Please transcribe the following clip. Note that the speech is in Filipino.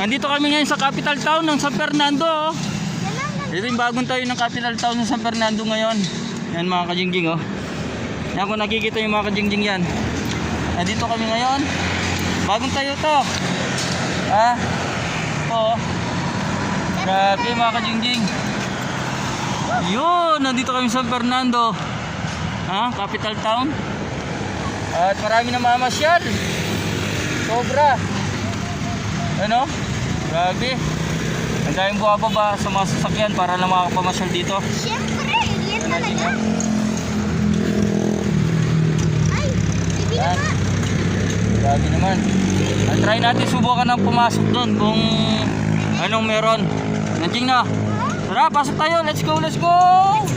Nandito kami ngayon sa capital town ng San Fernando. Oh. Ito yung bagong tayo ng capital town ng San Fernando ngayon. Yan mga kajingjing oh. Yan kung nakikita yung mga kajingjing yan. Nandito kami ngayon. Bagong tayo to. Ha? Oo. Grabe mga kajingjing. Yun, nandito kami sa San Fernando. Ha? Capital town. At marami na mamasyal. Sobra. Ano? Grabe. Ang daming buwababa sa mga sasakyan para lang makakapamasyal dito. Siyempre, yan talaga. Ay, bibi na ba? Grabe naman. Try natin subukan ng pumasok doon kung anong meron. Nandiyan na. Tara, pasok tayo. Let's go, let's go!